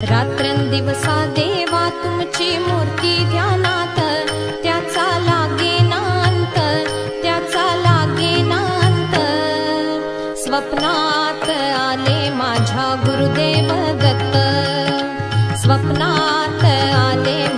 रात्रंदिवसा देवा तुमची मूर्ती ध्यानात, त्याचा लागेनांत, त्याचा लागेनांत। स्वप्नात आले माझ्या गुरुदेव दत्त, स्वप्नात आले